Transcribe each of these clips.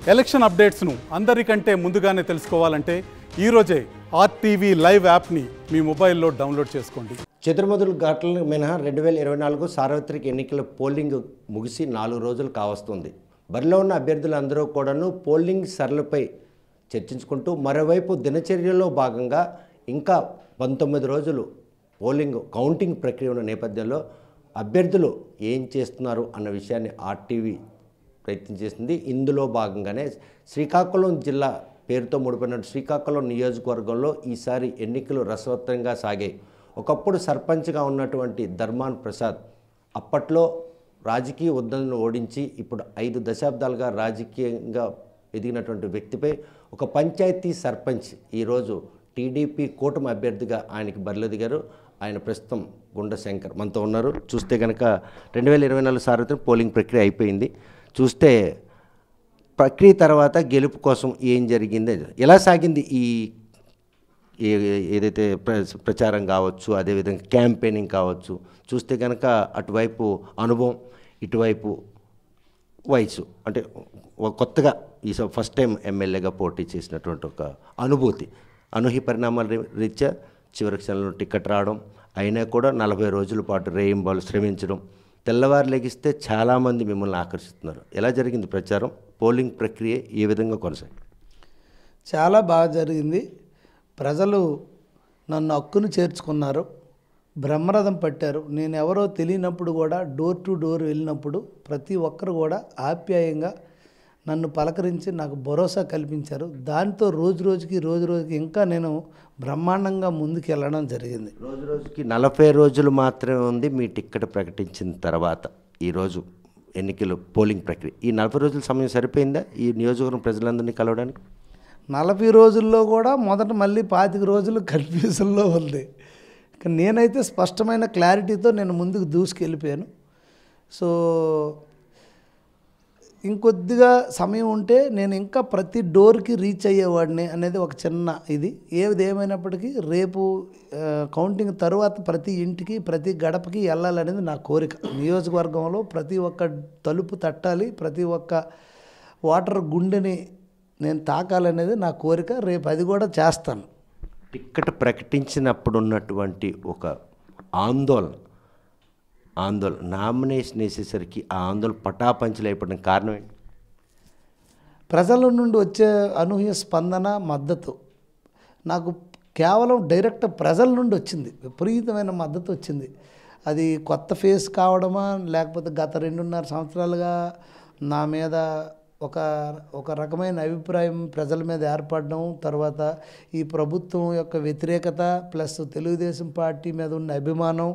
Election అప్డేట్స్ను అందరికంటే ముందుగానే తెలుసుకోవాలంటే ఈరోజే ఆర్టీవీ లైవ్ యాప్ని మీ మొబైల్లో డౌన్లోడ్ చేసుకోండి. చతుర్మదులు ఘాట్లను మినహా 2024 సార్వత్రిక ఎన్నికల పోలింగ్ ముగిసి 4 రోజులు కావస్తుంది. బరిలో ఉన్న అభ్యర్థులందరూ కూడాను పోలింగ్ సరళిపై చర్చించుకుంటూ మరోవైపు దినచర్యలో భాగంగా ఇంకా 19 రోజులు పోలింగ్ కౌంటింగ్ ప్రక్రియ ఉన్న నేపథ్యంలో అభ్యర్థులు ఏం చేస్తున్నారు అన్న విషయాన్ని ఆర్టీవీ ప్రయత్నం చేసింది. ఇందులో భాగంగానే శ్రీకాకుళం జిల్లా పేరుతో ముడిపడిన శ్రీకాకుళం నియోజకవర్గంలో ఈసారి ఎన్నికలు రసవత్తరంగా సాగాయి. ఒకప్పుడు సర్పంచ్గా ఉన్నటువంటి ధర్మాన్ ప్రసాద్ అప్పట్లో రాజకీయ ఉద్దండలను ఓడించి ఇప్పుడు 5 దశాబ్దాలుగా రాజకీయంగా ఎదిగినటువంటి వ్యక్తిపై ఒక పంచాయతీ సర్పంచ్ ఈరోజు టీడీపీ కూటమి అభ్యర్థిగా ఆయనకి బరిలో దిగారు. ఆయన ప్రస్తుతం గుండ శంకర్ మనతో ఉన్నారు. చూస్తే కనుక 2024 సార్వత్రిక పోలింగ్ ప్రక్రియ అయిపోయింది. చూస్తే ప్రక్రియ తర్వాత గెలుపు కోసం ఏం జరిగింది, ఎలా సాగింది ఈ ఏదైతే ప్రచారం కావచ్చు, అదేవిధంగా క్యాంపెయినింగ్ కావచ్చు, చూస్తే కనుక అటువైపు అనుభవం, ఇటువైపు వయసు, అంటే కొత్తగా ఈ ఫస్ట్ టైం ఎమ్మెల్యేగా పోటీ చేసినటువంటి ఒక అనుభూతి, అనూహ్య పరిణామాల రీత్యా చివరి క్షణంలో టికెట్ రావడం, అయినా కూడా 40 రోజుల పాటు రేయింబాలు శ్రమించడం, తెల్లవారు లెగిస్తే చాలామంది మిమ్మల్ని ఆకర్షిస్తున్నారు. ఎలా జరిగింది ప్రచారం, పోలింగ్ ప్రక్రియ ఏ విధంగా కొనసాగింది? చాలా బాగా జరిగింది. ప్రజలు నన్ను హక్కును చేర్చుకున్నారు, బ్రహ్మరథం పట్టారు. నేను ఎవరో తెలియనప్పుడు కూడా డోర్ టు డోర్ వెళ్ళినప్పుడు ప్రతి ఒక్కరు కూడా ఆప్యాయంగా నన్ను పలకరించి నాకు భరోసా కల్పించారు. దాంతో రోజు రోజుకి ఇంకా నేను బ్రహ్మాండంగా ముందుకు వెళ్ళడం జరిగింది. రోజుకి 40 రోజులు మాత్రమే ఉంది మీ టిక్కెట్ ప్రకటించిన తర్వాత ఈరోజు ఎన్నికలు పోలింగ్ ప్రక్రియ. ఈ 40 రోజుల సమయం సరిపోయిందా ఈ నియోజకవర్గం ప్రజలందరినీ కలవడానికి? 40 రోజుల్లో కూడా మొదట మళ్ళీ 25 రోజులు కన్ఫ్యూజన్లో ఉంది. నేనైతే స్పష్టమైన క్లారిటీతో నేను ముందుకు దూసుకెళ్ళిపోయాను. సో ఇంకొద్దిగా సమయం ఉంటే నేను ఇంకా ప్రతి డోర్కి రీచ్ అయ్యేవాడిని అనేది ఒక చిన్న ఇది. ఏది ఏమైనప్పటికీ రేపు కౌంటింగ్ తర్వాత ప్రతి ఇంటికి ప్రతి గడపకి వెళ్ళాలనేది నా కోరిక. నియోజకవర్గంలో ప్రతి ఒక్క తలుపు తట్టాలి, ప్రతి ఒక్క ఓటర్ గుండెని నేను తాకాలనేది నా కోరిక. రేపు అది కూడా చేస్తాను. టిక్కెట్ ప్రకటించినప్పుడు ఉన్నటువంటి ఒక ఆందోళన నామినేషన్ వేసేసరికి ఆ ఆందోళన పటాపంచలు అయిపోవడానికి కారణం ఏంటి? ప్రజల నుండి వచ్చే అనూహ్య స్పందన, మద్దతు నాకు కేవలం డైరెక్ట్ ప్రజల నుండి వచ్చింది. విపరీతమైన మద్దతు వచ్చింది. అది కొత్త ఫేస్ కావడమా, లేకపోతే గత 2.5 సంవత్సరాలుగా నా మీద ఒక రకమైన అభిప్రాయం ప్రజల మీద ఏర్పడడం, తర్వాత ఈ ప్రభుత్వం యొక్క వ్యతిరేకత ప్లస్ తెలుగుదేశం పార్టీ మీద ఉన్న అభిమానం,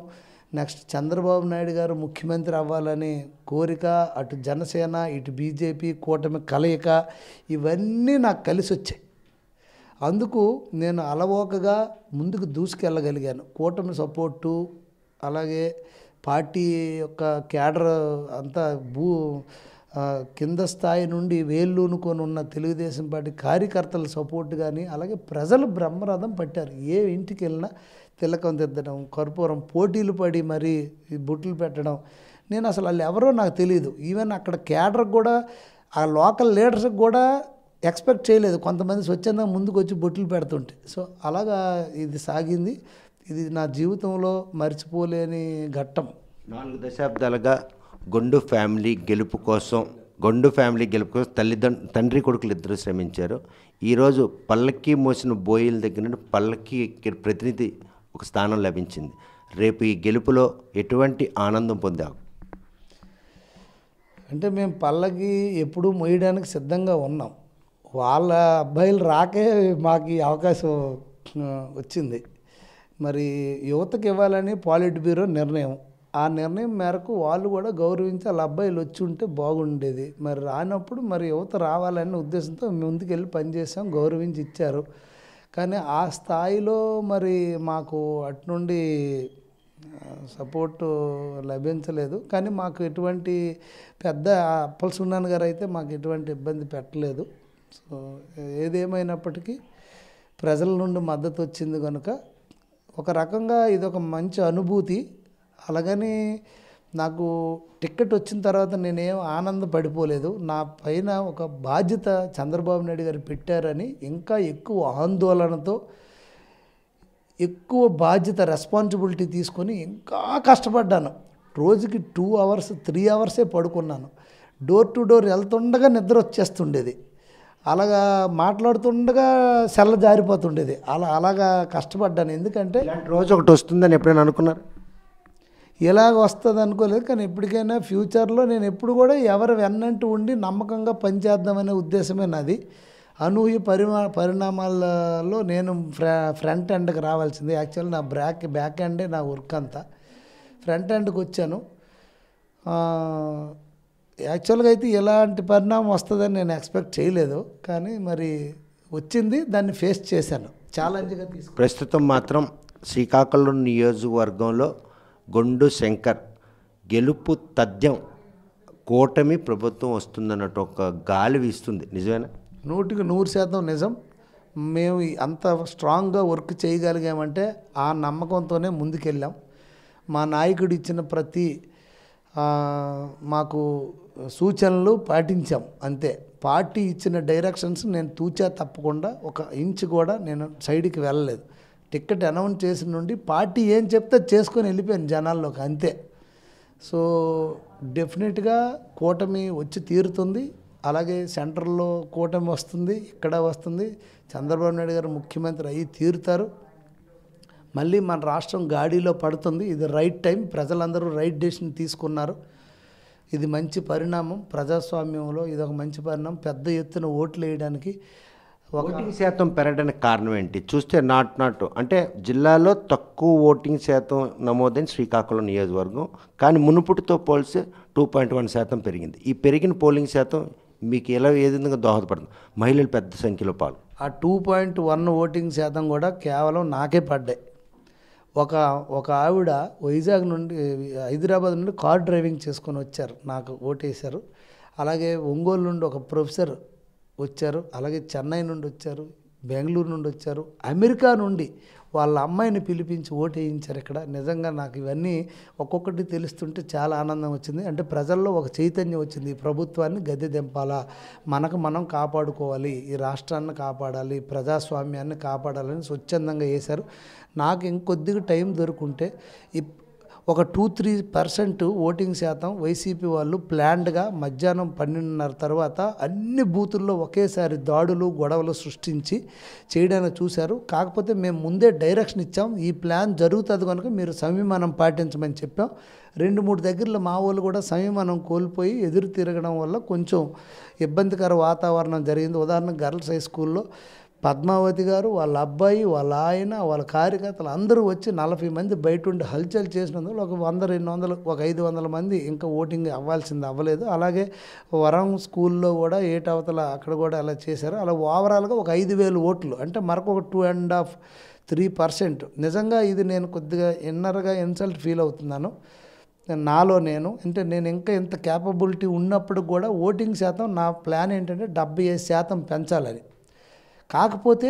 నెక్స్ట్ చంద్రబాబు నాయుడు గారు ముఖ్యమంత్రి అవ్వాలని కోరిక, అటు జనసేన ఇటు బీజేపీ కూటమి కలయిక, ఇవన్నీ నాకు కలిసి వచ్చాయి. అందుకు నేను అలవోకగా ముందుకు దూసుకెళ్ళగలిగాను. కూటమి సపోర్టు, అలాగే పార్టీ యొక్క క్యాడర్ అంతా కింద స్థాయి నుండి వేళ్ళూనుకొని ఉన్న తెలుగుదేశం పార్టీ కార్యకర్తల సపోర్ట్ కానీ, అలాగే ప్రజలు బ్రహ్మరథం పట్టారు. ఏ ఇంటికి వెళ్ళినా తిలకం దిద్దడం, కర్పూరం పోటీలు పడి మరి బొట్లు పెట్టడం. నేను అసలు వాళ్ళు ఎవరో నాకు తెలియదు. ఈవెన్ అక్కడ క్యాడర్ కూడా, ఆ లోకల్ లీడర్స్కి కూడా ఎక్స్పెక్ట్ చేయలేదు కొంతమంది స్వచ్ఛందంగా ముందుకు వచ్చి బొట్లు పెడుతుంటే. సో అలాగా ఇది సాగింది. ఇది నా జీవితంలో మర్చిపోలేని ఘట్టం. 4 దశాబ్దాలుగా గొండు ఫ్యామిలీ గెలుపు కోసం తండ్రి కొడుకులు ఇద్దరు శ్రమించారు. ఈరోజు పల్లకి మోసిన బోయిల దగ్గర నుండి పల్లకి ప్రతినిధి ఒక స్థానం లభించింది. రేపు ఈ గెలుపులో ఎటువంటి ఆనందం పొందావు? అంటే మేము పల్లకి ఎప్పుడూ మోయడానికి సిద్ధంగా ఉన్నాం. వాళ్ళ అబ్బాయిలు రాకే మాకు ఈ అవకాశం వచ్చింది. మరి యువతకి ఇవ్వాలని పాలిట్ బ్యూరో నిర్ణయం. ఆ నిర్ణయం మేరకు వాళ్ళు కూడా గౌరవించి వాళ్ళ అబ్బాయిలు వచ్చి ఉంటే బాగుండేది. మరి రానప్పుడు మరి యువత రావాలనే ఉద్దేశంతో ముందుకెళ్ళి పనిచేసాం, గౌరవించి ఇచ్చారు. కానీ ఆ స్థాయిలో మరి మాకు అటు నుండి సపోర్టు లభించలేదు. కానీ మాకు ఎటువంటి పెద్ద అప్పల సున్నాన్ గారు అయితే మాకు ఎటువంటి ఇబ్బంది పెట్టలేదు. సో ఏదేమైనప్పటికీ ప్రజల నుండి మద్దతు వచ్చింది కనుక ఒక రకంగా ఇదొక మంచి అనుభూతి. అలాగని నాకు టికెట్ వచ్చిన తర్వాత నేనేం ఆనందపడిపోలేదు. నా పైన ఒక బాధ్యత చంద్రబాబు నాయుడు గారు పెట్టారని ఇంకా ఎక్కువ ఆందోళనతో, ఎక్కువ బాధ్యత రెస్పాన్సిబిలిటీ తీసుకొని ఇంకా కష్టపడ్డాను. రోజుకి 2 అవర్స్ 3 అవర్సే పడుకున్నాను. డోర్ టు డోర్ వెళ్తుండగా నిద్ర వచ్చేస్తుండేది. అలాగా మాట్లాడుతుండగా సెల్ల జారిపోతుండేది. అలాగా కష్టపడ్డాను. ఎందుకంటే ఇలాంటి రోజు ఒకటి వస్తుందని ఎప్పుడైనా అనుకున్నారు? ఇలాగ వస్తుంది అనుకోలేదు. కానీ ఎప్పటికైనా ఫ్యూచర్లో నేను ఎప్పుడు కూడా ఎవరు వెన్నంటూ ఉండి నమ్మకంగా పనిచేద్దామనే ఉద్దేశమే నాది. అనూహ్య పరిణామాలలో నేను ఫ్రంట్ ఎండ్కి రావాల్సింది. యాక్చువల్ నా బ్యాక్ ఎండే నా వర్క్ అంతా. ఫ్రంట్ ఎండ్కి వచ్చాను. యాక్చువల్గా అయితే ఇలాంటి పరిణామం వస్తుందని నేను ఎక్స్పెక్ట్ చేయలేదు. కానీ మరి వచ్చింది, దాన్ని ఫేస్ చేశాను, ఛాలెంజ్గా తీసుకున్నాను. ప్రస్తుతం మాత్రం శ్రీకాకుళం నియోజకవర్గంలో గొండు శంకర్ గెలుపు తథ్యం, కూటమి ప్రభుత్వం వస్తుందన్నట్టు ఒక గాలి వీస్తుంది. నిజమేనా? 100% నిజం. మేము అంత స్ట్రాంగ్గా వర్క్ చేయగలిగామంటే ఆ నమ్మకంతోనే ముందుకెళ్ళాం. మా నాయకుడు ఇచ్చిన ప్రతి మాకు సూచనలు పాటించాం అంతే. పార్టీ ఇచ్చిన డైరెక్షన్స్ నేను తూచా తప్పకుండా ఒక ఇంచ్ కూడా నేను సైడ్కి వెళ్ళలేదు. టికెట్ అనౌన్స్ చేసిన నుండి పార్టీ ఏం చెప్తే చేసుకొని వెళ్ళిపోయాను జనాల్లోకి అంతే. సో డెఫినెట్గా కూటమి వచ్చి తీరుతుంది. అలాగే సెంట్రల్లో కూటమి వస్తుంది, ఇక్కడ వస్తుంది. చంద్రబాబు నాయుడు గారు ముఖ్యమంత్రి అయ్యి తీరుతారు. మళ్ళీ మన రాష్ట్రం గాడిలో పడుతుంది. ఇది రైట్ టైం. ప్రజలందరూ రైట్ డెసిషన్ తీసుకున్నారు. ఇది మంచి పరిణామం. ప్రజాస్వామ్యంలో ఇది ఒక మంచి పరిణామం. పెద్ద ఎత్తున ఓట్లు వేయడానికి ఓటింగ్ శాతం పెరగడానికి కారణం ఏంటి? చూస్తే నాట్ అంటే జిల్లాలో తక్కువ ఓటింగ్ శాతం నమోదైన శ్రీకాకుళం నియోజకవర్గం, కానీ మునుపుటితో పోల్స్తే 2.1% పెరిగింది. ఈ పెరిగిన పోలింగ్ శాతం మీకు ఏ విధంగా దోహదపడుతుంది? మహిళలు పెద్ద సంఖ్యలో పాలు. ఆ 2.1 ఓటింగ్ శాతం కూడా కేవలం నాకే పడ్డాయి. ఒక ఆవిడ వైజాగ్ నుండి, హైదరాబాద్ నుండి కార్ డ్రైవింగ్ చేసుకొని వచ్చారు, నాకు ఓటేశారు. అలాగే ఒంగోలు నుండి ఒక ప్రొఫెసర్ వచ్చారు. అలాగే చెన్నై నుండి వచ్చారు, బెంగళూరు నుండి వచ్చారు, అమెరికా నుండి వాళ్ళ అమ్మాయిని పిలిపించి ఓటు వేయించారు ఇక్కడ. నిజంగా నాకు ఇవన్నీ ఒక్కొక్కటి తెలుస్తుంటే చాలా ఆనందం వచ్చింది. అంటే ప్రజల్లో ఒక చైతన్యం వచ్చింది. ఈ ప్రభుత్వాన్ని గద్దె దింపాలా, మనకు మనం కాపాడుకోవాలి, ఈ రాష్ట్రాన్ని కాపాడాలి, ప్రజాస్వామ్యాన్ని కాపాడాలని స్వచ్ఛందంగా వేశారు. నాకు ఇంకొద్దిగా టైం దొరుకుంటే ఒక 2-3% ఓటింగ్ శాతం వైసీపీ వాళ్ళు ప్లాన్డ్గా మధ్యాహ్నం 12:30 తర్వాత అన్ని బూతుల్లో ఒకేసారి దాడులు గొడవలు సృష్టించి చేయడానికి చూశారు. కాకపోతే మేము ముందే డైరెక్షన్ ఇచ్చాం, ఈ ప్లాన్ జరుగుతుంది కనుక మీరు సంయమనం పాటించమని చెప్పాం. 2-3 దగ్గరలో మా వాళ్ళు కూడా సంయమనం కోల్పోయి ఎదురు తిరగడం వల్ల కొంచెం ఇబ్బందికర వాతావరణం జరిగింది. ఉదాహరణకు గర్ల్స్ హై స్కూల్లో పద్మావతి గారు, వాళ్ళ అబ్బాయి, వాళ్ళ ఆయన, వాళ్ళ కార్యకర్తలు అందరూ వచ్చి 40 మంది బయట ఉండి హల్చల్ చేసినందుకు ఒక 100-200 ఒక 500 మంది ఇంకా ఓటింగ్ అవ్వాల్సింది అవ్వలేదు. అలాగే వరం స్కూల్లో కూడా ఏటవతల అక్కడ కూడా అలా చేశారు. అలా ఓవరాల్గా ఒక 5,000 ఓట్లు, అంటే మరొక 2.5-3%. నిజంగా ఇది నేను కొద్దిగా ఇన్నర్గా ఇన్సల్ట్ ఫీల్ అవుతున్నాను నాలో నేను. అంటే నేను ఇంకా ఇంత క్యాపబిలిటీ ఉన్నప్పుడు కూడా ఓటింగ్ శాతం నా ప్లాన్ ఏంటంటే 75% పెంచాలని. కాకపోతే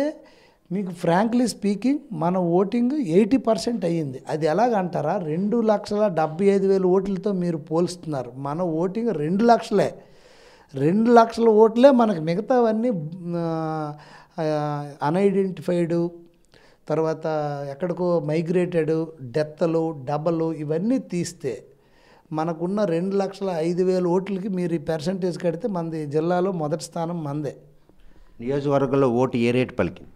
మీకు ఫ్రాంక్లీ స్పీకింగ్ మన ఓటింగ్ 80% అయ్యింది. అది ఎలాగంటారా? 2,75,000 ఓట్లతో మీరు పోల్స్తున్నారు. మన ఓటింగ్ 2 లక్షలే. 2 లక్షల ఓట్లే మనకు. మిగతావన్నీ అన్ఐడెంటిఫైడ్, తర్వాత ఎక్కడికో మైగ్రేటెడ్, డెత్లు, డబలు ఇవన్నీ తీస్తే మనకున్న 2,05,000 ఓట్లకి మీరు ఈ పర్సంటేజ్ కడితే మనది జిల్లాలో మొదటి స్థానం మందే. నియోజకవర్గంలో ఓటు ఏ రేటు పలికింది?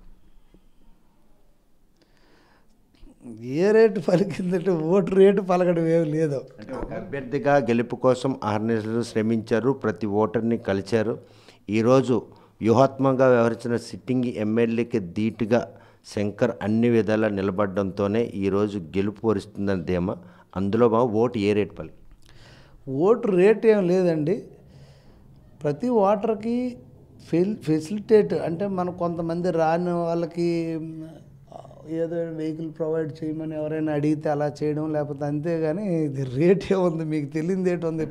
ఏ రేటు పలికిందంటే ఓటు రేటు పలకడం ఏమి లేదు. అంటే ఒక అభ్యర్థిగా గెలుపు కోసం అహర్నిశలు శ్రమించారు, ప్రతి ఓటర్ని కలిశారు. ఈరోజు వ్యూహాత్మకంగా వ్యవహరించిన సిట్టింగ్ ఎమ్మెల్యేకి ధీటుగా శంకర్ అన్ని విధాలా నిలబడడంతోనే ఈరోజు గెలుపు వరిస్తుందని ధీమా. అందులో ఓటు ఏ రేటు పలికి? ఓటు రేటు ఏం లేదండి. ప్రతి ఓటర్కి ఫెసిలిటేట్, అంటే మనం కొంతమంది రాని వాళ్ళకి ఏదో వెహికల్ ప్రొవైడ్ చేయమని ఎవరైనా అడిగితే అలా చేయడం, లేకపోతే అంతేగాని ఇది రేట్ ఏముంది, మీకు తెలియదు ఏంటి ఉంది.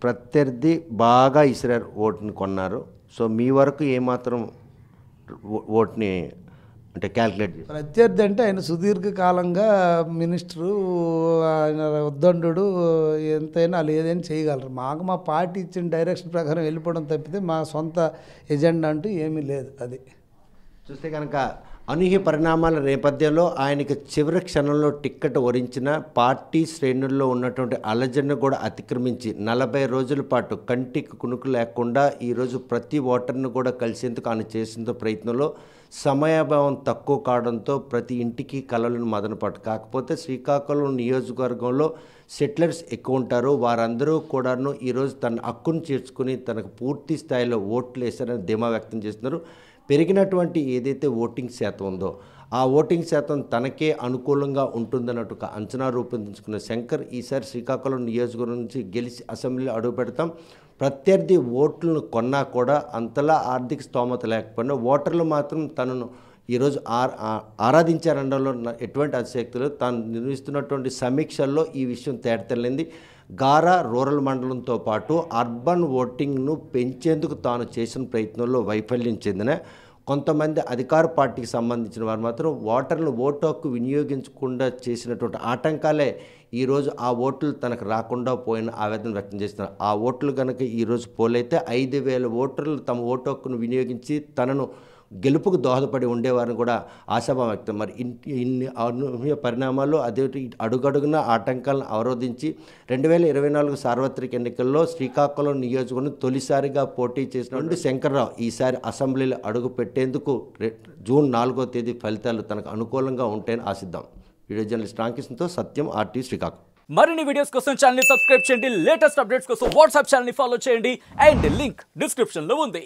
ప్రత్యర్థి బాగా ఇసిరారు, ఓటుని కొన్నారు. సో మీ వరకు ఏమాత్రం ఓటుని అంటే క్యాల్కులేట్ చేసి? ప్రత్యర్థి అంటే ఆయన సుదీర్ఘకాలంగా మినిస్టరు, ఆయన ఉద్దండు, ఎంతైనా వాళ్ళు ఏదైనా చేయగలరు. మాకు మా పార్టీ ఇచ్చిన డైరెక్షన్ ప్రకారం వెళ్ళిపోవడం తప్పితే మా సొంత ఎజెండా అంటూ ఏమీ లేదు. అది చూస్తే కనుక అనూహ్య పరిణామాల నేపథ్యంలో ఆయనకి చివరి క్షణంలో టిక్కెట్ వరించిన పార్టీ శ్రేణుల్లో ఉన్నటువంటి అలజడిని కూడా అతిక్రమించి 40 రోజుల పాటు కంటికి కునుకు లేకుండా ఈరోజు ప్రతి ఓటర్ను కూడా కలిసేందుకు ఆయన చేసిన ప్రయత్నంలో సమయాభావం తక్కువ కావడంతో ప్రతి ఇంటికి కలలను మదనపట్టు. కాకపోతే శ్రీకాకుళం నియోజకవర్గంలో సెటిలర్స్ ఎక్కువ ఉంటారు. వారందరూ కూడాను ఈరోజు తన హక్కును చేర్చుకుని తనకు పూర్తి స్థాయిలో ఓట్లు వేశారని ధీమా వ్యక్తం చేస్తున్నారు. పెరిగినటువంటి ఏదైతే ఓటింగ్ శాతం ఉందో ఆ ఓటింగ్ శాతం తనకే అనుకూలంగా ఉంటుందన్నట్టు ఒక అంచనా రూపొందించుకున్న శంకర్ ఈసారి శ్రీకాకుళం నియోజకవర్గం నుంచి గెలిచి అసెంబ్లీలో అడుగు పెడతాం. ప్రత్యర్థి ఓట్లను కొన్నా కూడా అంతలా ఆర్థిక స్తోమత లేకపోయినా ఓటర్లు మాత్రం తనను ఈరోజు ఆరాధించారనడంలో ఎటువంటి అతిశక్తులు తాను నిర్వహిస్తున్నటువంటి సమీక్షల్లో ఈ విషయం తేటతెల్లింది. గారా రూరల్ మండలంతో పాటు అర్బన్ ఓటింగ్ను పెంచేందుకు తాను చేసిన ప్రయత్నంలో వైఫల్యం చెందిన కొంతమంది అధికార పార్టీకి సంబంధించిన వారు మాత్రం ఓటర్లను ఓటు హక్కు వినియోగించకుండా చేసినటువంటి ఆటంకాలే ఈరోజు ఆ ఓట్లు తనకు రాకుండా పోయిన ఆవేదన వ్యక్తం చేస్తున్నారు. ఆ ఓట్లు కనుక ఈరోజు పోలైతే 5,000 ఓటర్లు తమ ఓటు హక్కును వినియోగించి తనను గెలుపుకు దోహదపడి ఉండేవారిని కూడా ఆశాభావం వ్యక్తం. మరి ఇన్ని అనూహ్య పరిణామాలు అదే అడుగడుగున ఆటంకాలను అవరోధించి 2024 సార్వత్రిక ఎన్నికల్లో శ్రీకాకుళం నియోజకవర్గం తొలిసారిగా పోటీ చేసినటువంటి శంకర్రావు ఈసారి అసెంబ్లీలో అడుగు పెట్టేందుకు జూన్ 4వ తేదీ ఫలితాలు తనకు అనుకూలంగా ఉంటాయని ఆశిద్దాం. వీడియో జర్నలిస్ట్ రామకృష్ణతో సత్యం, RTV శ్రీకాకుళం. మరిన్ని వీడియోస్ కోసం ఛానల్ ని సబ్స్క్రైబ్ చేయండి. లేటెస్ట్ అప్డేట్స్ కోసం వాట్సాప్ ఛానల్ ని ఫాలో చేయండి. అండ్ లింక్ డిస్క్రిప్షన్ లో ఉంది.